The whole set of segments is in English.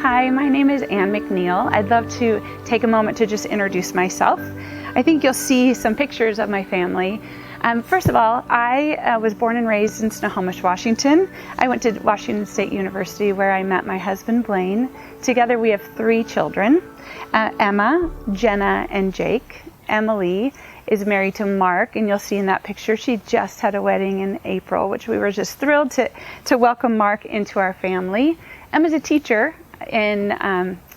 Hi, my name is Ann McNeil. I'd love to take a moment to just introduce myself. I think you'll see some pictures of my family. First of all, I was born and raised in Snohomish, Washington. I went to Washington State University where I met my husband, Blaine. Together we have 3 children, Emma, Jenna, and Jake. Emily is married to Mark, and you'll see in that picture she just had a wedding in April, which we were just thrilled to welcome Mark into our family. Emma's a teacher in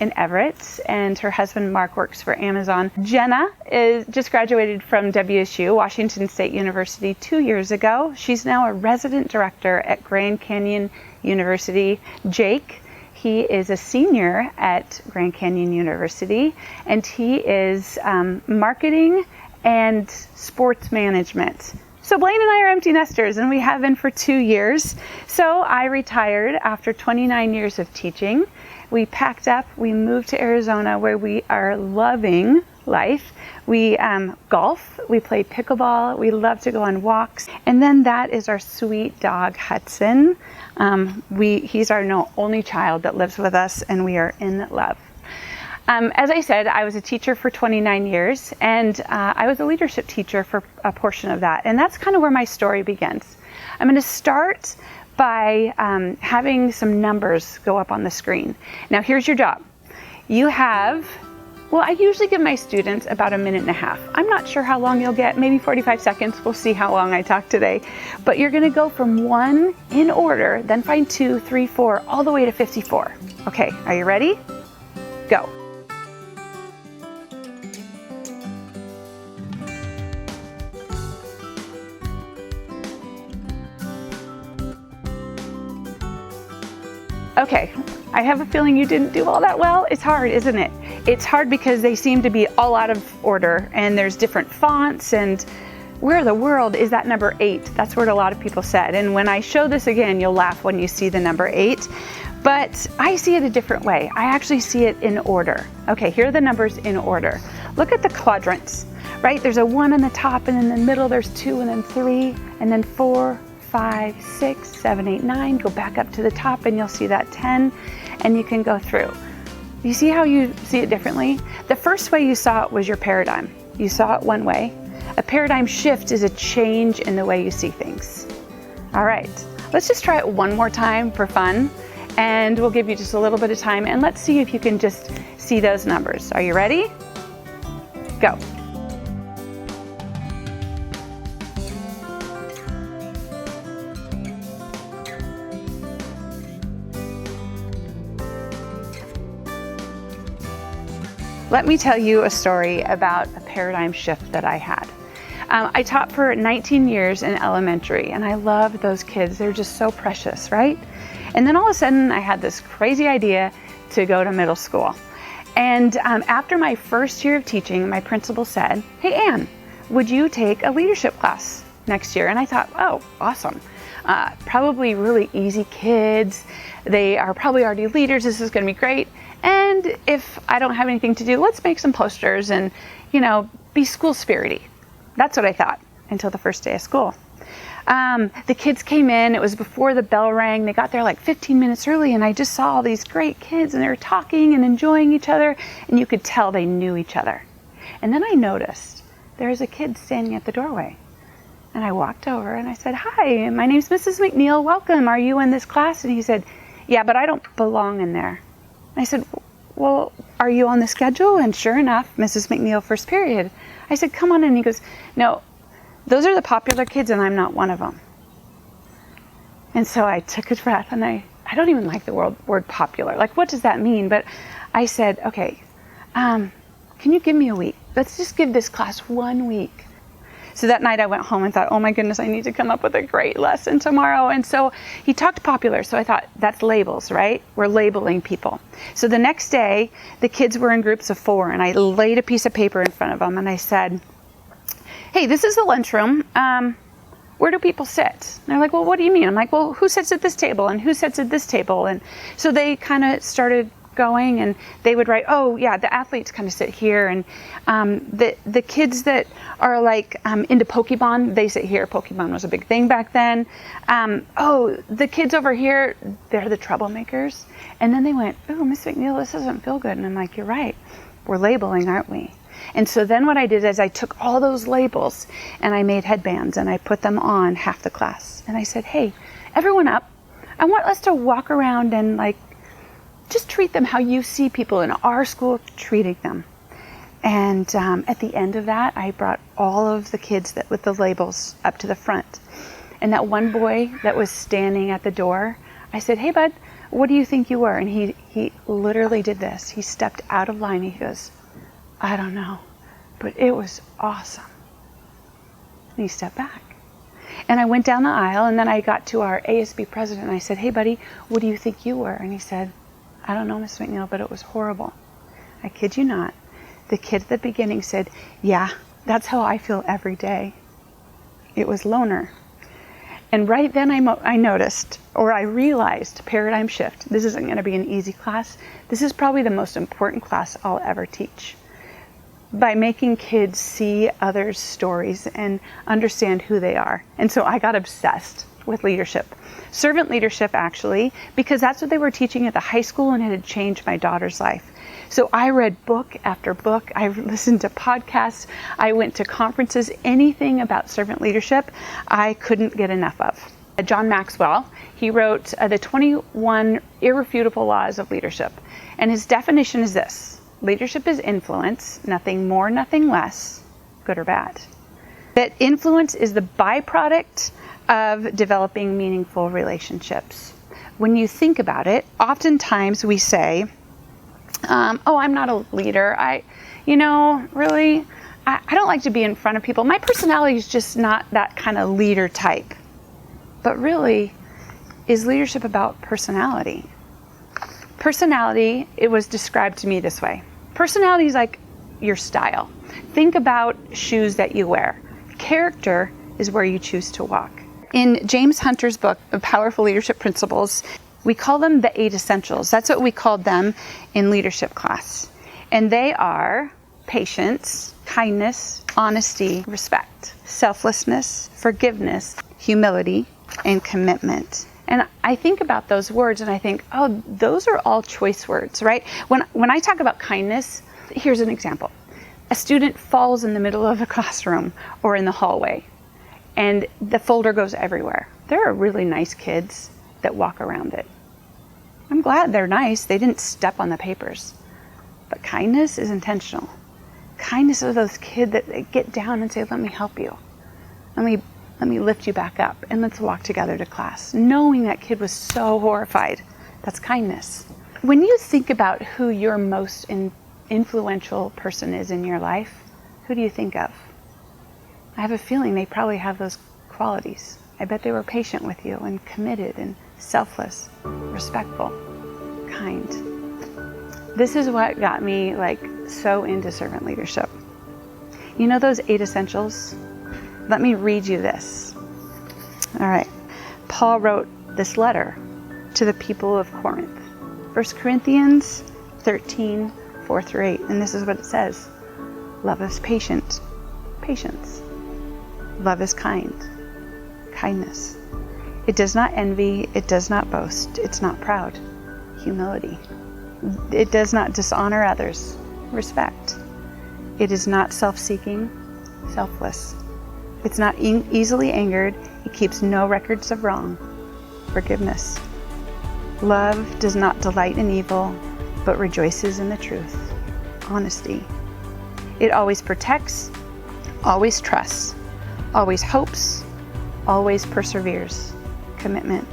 Everett, and her husband Mark works for Amazon. Jenna is just graduated from WSU, Washington State University, 2 years ago. She's now a resident director at Grand Canyon University. Jake, he is a senior at Grand Canyon University, and he is marketing and sports management. So Blaine and I are empty nesters, and we have been for 2 years. So I retired after 29 years of teaching. We packed up, we moved to Arizona where we are loving life. We golf, we play pickleball, we love to go on walks. And then that is our sweet dog, Hudson. He's our only child that lives with us, and we are in love. As I said, I was a teacher for 29 years, and I was a leadership teacher for a portion of that. And that's kind of where my story begins. I'm going to start by having some numbers go up on the screen. Now here's your job. You have, I usually give my students about 1.5 minutes. I'm not sure how long you'll get, maybe 45 seconds. We'll see how long I talk today. But you're going to go from 1 in order, then find 2, 3, 4, all the way to 54. Okay, are you ready? Go. Okay, I have a feeling you didn't do all that well. It's hard, isn't it? It's hard because they seem to be all out of order, and there's different fonts, and where in the world is that number 8? That's what a lot of people said. And when I show this again, you'll laugh when you see the number 8. But I see it a different way. I actually see it in order. Okay, here are the numbers in order. Look at the quadrants, right? There's a 1 on the top, and in the middle there's 2, and then 3, and then 4, 5, 6, 7, 8, 9. Go back up to the top and you'll see that 10, and you can go through. You see how you see it differently? The first way you saw it was your paradigm. You saw it one way. A paradigm shift is a change in the way you see things. All right, let's just try it one more time for fun, and we'll give you just a little bit of time, and let's see if you can just see those numbers. Are you ready? Go. Let me tell you a story about a paradigm shift that I had. I taught for 19 years in elementary, and I loved those kids. They're just so precious, right? And then all of a sudden, I had this crazy idea to go to middle school. And after my first year of teaching, my principal said, "Hey, Ann, would you take a leadership class next year?" And I thought, oh, awesome. Probably really easy kids. They are probably already leaders. This is going to be great. And if I don't have anything to do, let's make some posters and, be school spirity. That's what I thought until the first day of school. The kids came in. It was before the bell rang. They got there like 15 minutes early, and I just saw all these great kids, and they were talking and enjoying each other, and you could tell they knew each other. And then I noticed there was a kid standing at the doorway. And I walked over and I said, "Hi, my name's Mrs. McNeil. Welcome. Are you in this class?" And he said, "Yeah, but I don't belong in there." I said, "Well, are you on the schedule?" And sure enough, Mrs. McNeil, first period. I said, "Come on in." He goes, "No, those are the popular kids, and I'm not one of them." And so I took a breath, and I don't even like the word popular. Like, what does that mean? But I said, "Okay, can you give me a week? Let's just give this class 1 week." So that night I went home and thought, oh my goodness, I need to come up with a great lesson tomorrow. And so he talked popular. So I thought, that's labels, right? We're labeling people. So the next day, the kids were in groups of 4, and I laid a piece of paper in front of them, and I said, "Hey, this is the lunchroom. Where do people sit?" And they're like, "Well, what do you mean?" I'm like, "Well, who sits at this table, and who sits at this table?" And so they kind of started going, and they would write, oh yeah, the athletes kind of sit here, and the kids that are like into Pokemon, they sit here. Pokemon was a big thing back then. Oh, the kids over here, they're the troublemakers. And then they went, oh, Miss McNeil, this doesn't feel good. And I'm like, you're right, we're labeling, aren't we? And so then what I did is I took all those labels and I made headbands and I put them on half the class. And I said, hey, everyone up, I want us to walk around and like just treat them how you see people in our school treating them. And at the end of that, I brought all of the kids that with the labels up to the front. And that one boy that was standing at the door, I said, hey bud, what do you think you were? And he literally did this. He stepped out of line. He goes, I don't know, but it was awesome. And he stepped back. And I went down the aisle, and then I got to our ASB president, and I said, hey buddy, what do you think you were? And he said, I don't know, Miss McNeil, but it was horrible. I kid you not. The kid at the beginning said, yeah, that's how I feel every day. It was loner. And right then I noticed, or I realized, paradigm shift. This isn't going to be an easy class. This is probably the most important class I'll ever teach. By making kids see others' stories and understand who they are. And so I got obsessed with leadership. Servant leadership, actually, because that's what they were teaching at the high school, and it had changed my daughter's life. So I read book after book. I listened to podcasts. I went to conferences. Anything about servant leadership, I couldn't get enough of. John Maxwell, he wrote the 21 Irrefutable Laws of Leadership. And his definition is this: leadership is influence, nothing more, nothing less, good or bad. That influence is the byproduct of developing meaningful relationships. When you think about it, oftentimes we say, oh, I'm not a leader. I don't like to be in front of people. My personality is just not that kind of leader type. But really, is leadership about personality? Personality, it was described to me this way. Personality is like your style. Think about shoes that you wear. Character is where you choose to walk. In James Hunter's book, Powerful Leadership Principles, we call them the 8 essentials. That's what we called them in leadership class. And they are patience, kindness, honesty, respect, selflessness, forgiveness, humility, and commitment. And I think about those words and I think, oh, those are all choice words, right? When I talk about kindness, here's an example. A student falls in the middle of a classroom or in the hallway, and the folder goes everywhere. There are really nice kids that walk around it. I'm glad they're nice. They didn't step on the papers. But kindness is intentional. Kindness are those kids that get down and say, let me help you. Let me lift you back up, and let's walk together to class. Knowing that kid was so horrified. That's kindness. When you think about who your most influential person is in your life, who do you think of? I have a feeling they probably have those qualities. I bet they were patient with you and committed and selfless, respectful, kind. This is what got me so into servant leadership. You know those 8 essentials? Let me read you this. All right. Paul wrote this letter to the people of Corinth. 1 Corinthians 13, 4 through 8. And this is what it says. Love is patient. Patience. Love is kind. Kindness. It does not envy. It does not boast. It's not proud. Humility. It does not dishonor others. Respect. It is not self-seeking. Selfless. It's not easily angered. It keeps no records of wrong. Forgiveness. Love does not delight in evil, but rejoices in the truth. Honesty. It always protects, always trusts, always hopes, always perseveres. Commitment.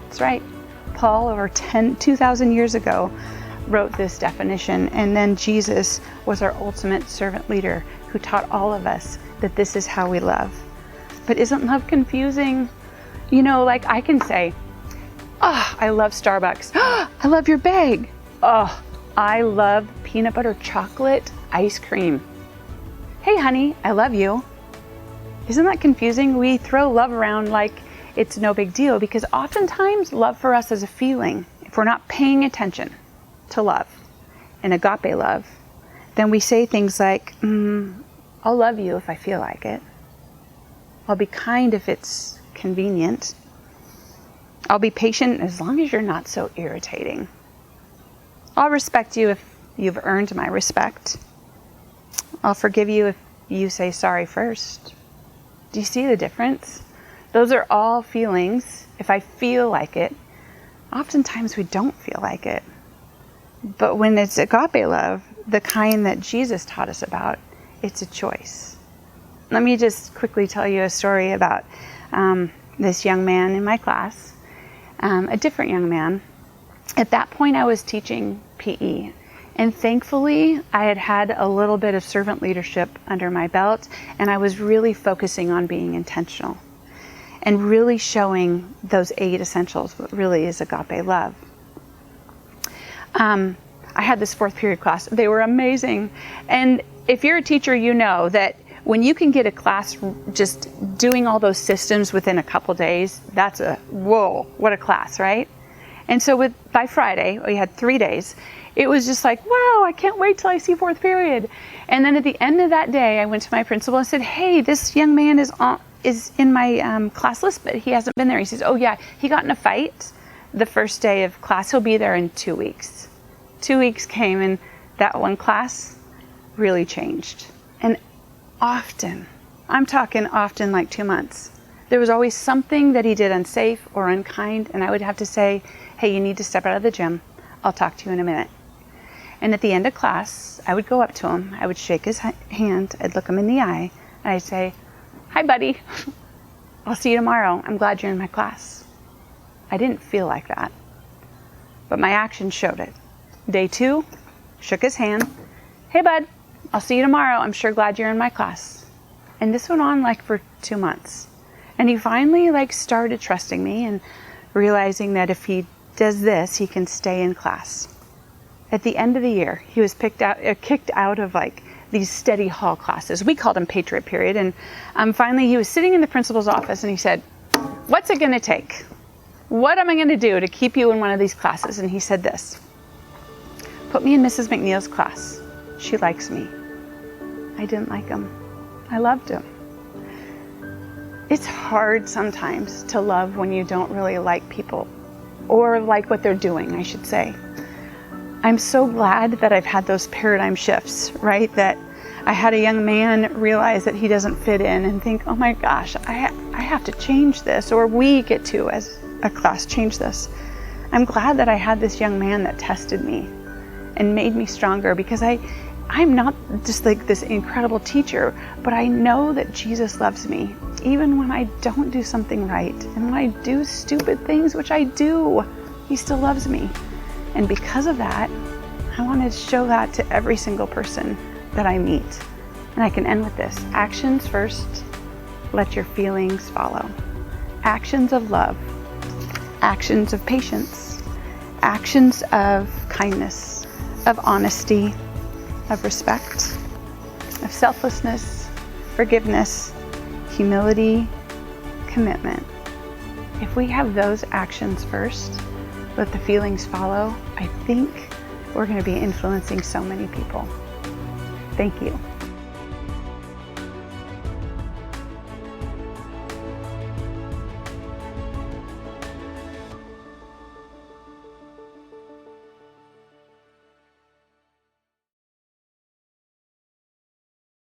That's right. Paul, over 2,000 years ago, wrote this definition, and then Jesus was our ultimate servant leader who taught all of us that this is how we love. But isn't love confusing? I can say, oh, I love Starbucks. Oh, I love your bag. Oh, I love peanut butter chocolate ice cream. Hey, honey, I love you. Isn't that confusing? We throw love around like it's no big deal, because oftentimes love for us is a feeling if we're not paying attention. to love, and agape love, then we say things like, I'll love you if I feel like it. I'll be kind if it's convenient. I'll be patient as long as you're not so irritating. I'll respect you if you've earned my respect. I'll forgive you if you say sorry first. Do you see the difference? Those are all feelings. If I feel like it, oftentimes we don't feel like it. But when it's agape love, the kind that Jesus taught us about, it's a choice. Let me just quickly tell you a story about this young man in my class, a different young man. At that point, I was teaching PE. And thankfully, I had had a little bit of servant leadership under my belt, and I was really focusing on being intentional and really showing those 8 essentials, what really is agape love. I had this 4th period class. They were amazing. And if you're a teacher, you know that when you can get a class just doing all those systems within a couple days, that's a, whoa, what a class, right? And so by Friday, we had 3 days. It was just like, wow, I can't wait till I see 4th period. And then at the end of that day, I went to my principal and said, hey, this young man is in my class list, but he hasn't been there. He says, oh yeah, he got in a fight the first day of class. He'll be there in 2 weeks. 2 weeks came, and that one class really changed. And often, I'm talking often like 2 months, there was always something that he did unsafe or unkind, and I would have to say, hey, you need to step out of the gym. I'll talk to you in a minute. And at the end of class, I would go up to him, I would shake his hand, I'd look him in the eye, and I'd say, hi buddy, I'll see you tomorrow. I'm glad you're in my class. I didn't feel like that, but my actions showed it. Day 2, shook his hand, hey bud, I'll see you tomorrow. I'm sure glad you're in my class. And this went on like for 2 months. And he finally started trusting me and realizing that if he does this, he can stay in class. At the end of the year, he was kicked out of these steady hall classes. We called them Patriot Period. And finally, he was sitting in the principal's office and he said, what's it going to take? What am I going to do to keep you in one of these classes? And he said this, put me in Mrs. McNeil's class. She likes me. I didn't like him. I loved him. It's hard sometimes to love when you don't really like people, or like what they're doing, I should say. I'm so glad that I've had those paradigm shifts, right? That I had a young man realize that he doesn't fit in and think, oh my gosh, I have to change this, or we get to, as a class, change this. I'm glad that I had this young man that tested me and made me stronger, because I'm not just this incredible teacher, but I know that Jesus loves me, even when I don't do something right. And when I do stupid things, which I do, he still loves me. And because of that, I want to show that to every single person that I meet. And I can end with this. Actions first, let your feelings follow. Actions of love, actions of patience, actions of kindness, of honesty, of respect, of selflessness, forgiveness, humility, commitment. If we have those actions first, let the feelings follow, I think we're going to be influencing so many people. Thank you.